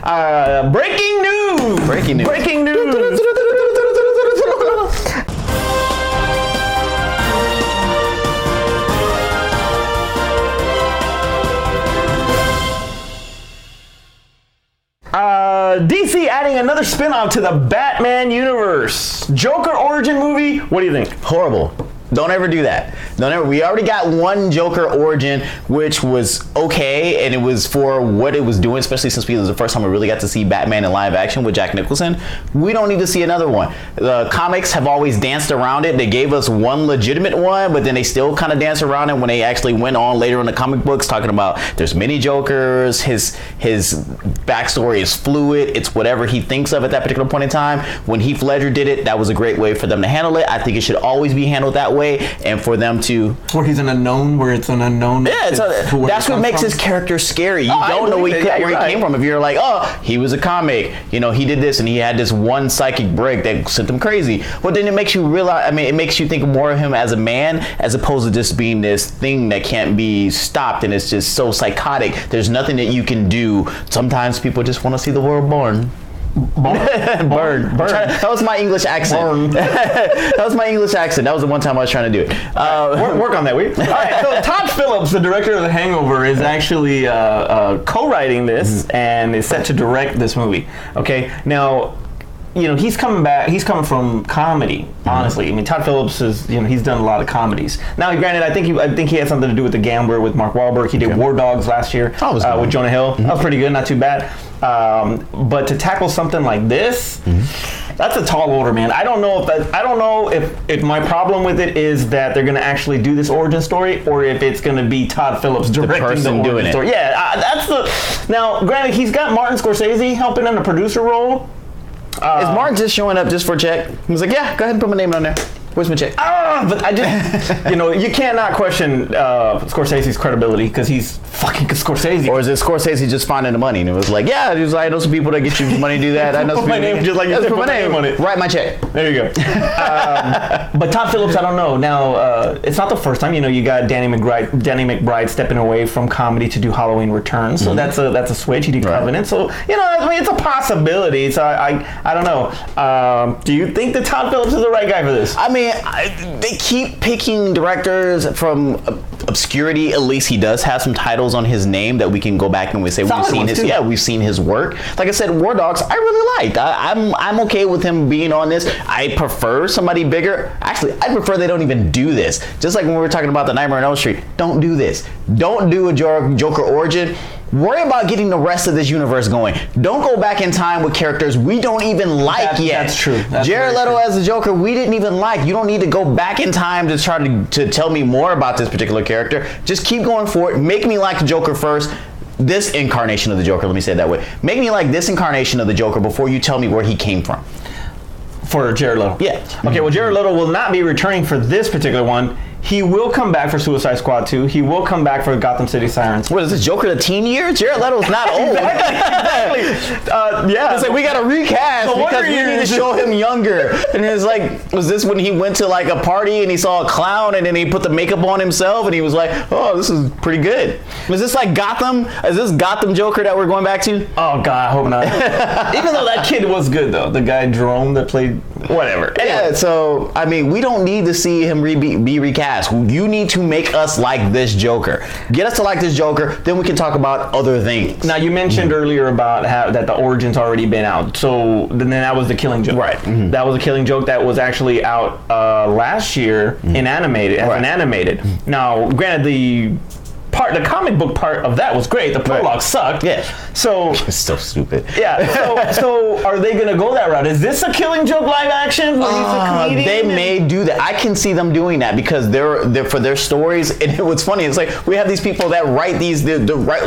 Breaking news. Breaking news. Breaking news. DC adding another spin-off to the Batman universe. Joker origin movie. What do you think? Horrible. Don't ever do that. Don't ever. We already got one Joker origin, which was okay, and it was for what it was doing, especially since it was the first time we really got to see Batman in live action with Jack Nicholson. We don't need to see another one. The comics have always danced around it. They gave us one legitimate one, but then they still kind of danced around it when they actually went on later in the comic books talking about there's many Jokers, his backstory is fluid, it's whatever he thinks of at that particular point in time. When Heath Ledger did it, that was a great way for them to handle it. I think it should always be handled that way. And for them to where he's an unknown, where it's an unknown. Yeah, that's what makes his character scary. You don't know where he came from. If you're like, oh, he was a comic, you know, he did this and he had this one psychic break that sent him crazy. Well, then it makes you realize. I mean, it makes you think more of him as a man as opposed to just being this thing that can't be stopped and it's just so psychotic. There's nothing that you can do. Sometimes people just want to see the world burn. Burn. That was my English accent. That was my English accent. That was the one time I was trying to do it. Work on that, we. All right. So Todd Phillips, the director of The Hangover, is actually co-writing this and is set to direct this movie. Okay. Now, you know, he's coming back. He's coming from comedy. Honestly, I mean, Todd Phillips is, you know, he's done a lot of comedies. Now, granted, I think he had something to do with The Gambler with Mark Wahlberg. He did War Dogs last year with Jonah Hill. That was pretty good, not too bad. But to tackle something like this, that's a tall order, man. I don't know if my problem with it is that they're going to actually do this origin story, or if it's going to be Todd Phillips directing the origin story. Yeah, that's the. Now, granted, he's got Martin Scorsese helping in the producer role. Is Martin just showing up just for a check? He was like, yeah, go ahead and put my name on there. Where's my check? But I just, you know, you cannot question Scorsese's credibility because he's fucking Scorsese. Or is it Scorsese just finding the money and it was like, yeah, he was like, I know some people that get you money to do that. I know some people. My name, just like you said, put my name on it. Write my check. There you go. But Todd Phillips, I don't know. Now, it's not the first time. You know, you got Danny McBride stepping away from comedy to do Halloween Returns. So that's a switch. He did Covenant. So, you know, I mean, it's a possibility. So I don't know. Do you think that Todd Phillips is the right guy for this? I mean, they keep picking directors from obscurity. At least he does have some titles on his name that we can go back and we say we've seen his work. Like I said, War Dogs, I really liked. I'm okay with him being on this. I prefer somebody bigger. Actually, I prefer they don't even do this. Just like when we were talking about the Nightmare on Elm Street, don't do this. Don't do a Joker origin. Worry about getting the rest of this universe going. Don't go back in time with characters we don't even like yet. That's true. Jared Leto as the Joker, we didn't even like. You don't need to go back in time to try to tell me more about this particular character. Just keep going for it. Make me like the Joker first. This incarnation of the Joker, let me say it that way. Make me like this incarnation of the Joker before you tell me where he came from. For Jared Leto? Yeah. Okay, well, Jared Leto will not be returning for this particular one. He will come back for Suicide Squad 2. He will come back for Gotham City Sirens. What is this, Joker the teen years? Jared Leto's not old. Exactly. Yeah. It's like, we got to recast because we need to show him younger. And it's like, was this when he went to like a party and he saw a clown and then he put the makeup on himself and he was like, oh, this is pretty good. Was this like Gotham? Is this Gotham Joker that we're going back to? Oh, God, I hope not. Even though that kid was good, though. The guy, Jerome, that played whatever. Anyway. Yeah, so, I mean, we don't need to see him be recast. You need to make us like this Joker. Get us to like this Joker, then we can talk about other things. Now, you mentioned earlier about how that the origin's already been out. So then that was the Killing Joke. Right. Mm-hmm. That was a Killing Joke that was actually out last year in animated. Now, granted, the comic book part of that was great. The prologue sucked. Yeah. So it's so stupid. Yeah. So are they gonna go that route? Is this a Killing Joke live action? Where he's a comedian? They may do that. I can see them doing that because they're for their stories. And what's funny, it's like we have these people that write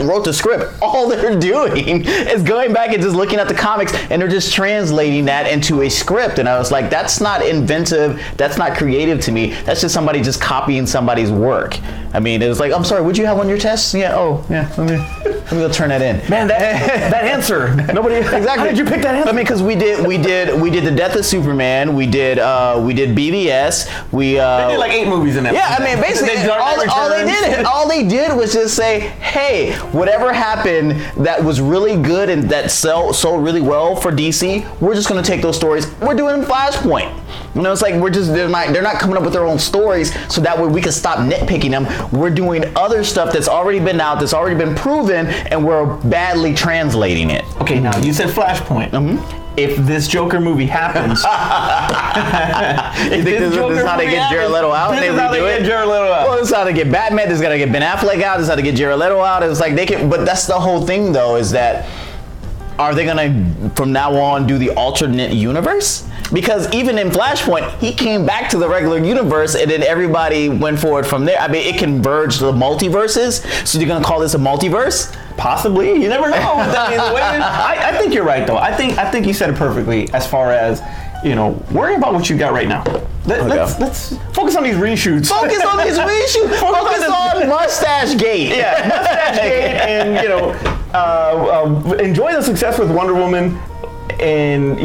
wrote the script. All they're doing is going back and just looking at the comics and they're just translating that into a script. And I was like, that's not inventive. That's not creative to me. That's just somebody just copying somebody's work. I mean, it was like, I'm sorry, would you have on your test? Yeah. Oh, yeah. Let me go turn that in. Man, that answer. Nobody Exactly. How did you pick that answer? I mean, because we did the Death of Superman. We did BVS. We they did like 8 movies in that. yeah. I mean, basically, all they did was just say, hey, whatever happened that was really good and that sold really well for DC, we're just gonna take those stories. We're doing Flashpoint. You know, it's like they're not coming up with their own stories, so that way we can stop nitpicking them. We're doing other stuff that's already been out, that's already been proven, and we're badly translating it. Okay, now you said Flashpoint. If this Joker movie happens, you think this is how they get Jared Leto out? This is how they get Jared Leto out. Well, this is how they get Batman. This is how they get Ben Affleck out. This is how they get Jared Leto out. It's like they can, but that's the whole thing, though, is that are they gonna from now on do the alternate universe? Because even in Flashpoint, he came back to the regular universe, and then everybody went forward from there. I mean, it converged the multiverses. So you're gonna call this a multiverse? Possibly. You never know. I think you're right, though. I think you said it perfectly. As far as worry about what you got right now. Let's focus on these reshoots. Focus on these reshoots. Focus on Mustache Gate. Yeah, Mustache Gate, and enjoy the success with Wonder Woman. And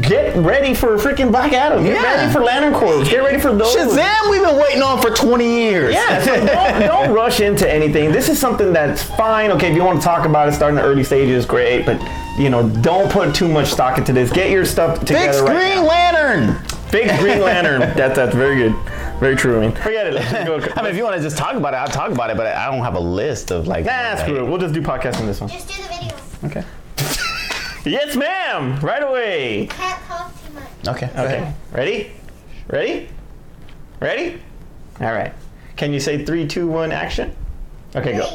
get ready for freaking Black Adam. Get ready for Lantern Corps. Get ready for those. Shazam, we've been waiting on for 20 years. Yeah, so don't rush into anything. This is something that's fine. Okay, if you want to talk about it, start in the early stages, great. But don't put too much stock into this. Get your stuff together. Fix Green Lantern. Fix Green Lantern. That's very good. Very true. I mean, forget it. Let's just go. I mean, if you want to just talk about it, I'll talk about it. But I don't have a list of like. Nah, screw it. We'll just do podcast on this one. Just do the video. Okay. Yes, ma'am. Right away. Can't talk too much. Okay. Okay. Ready? All right. Can you say 3, 2, 1, action? Okay, go.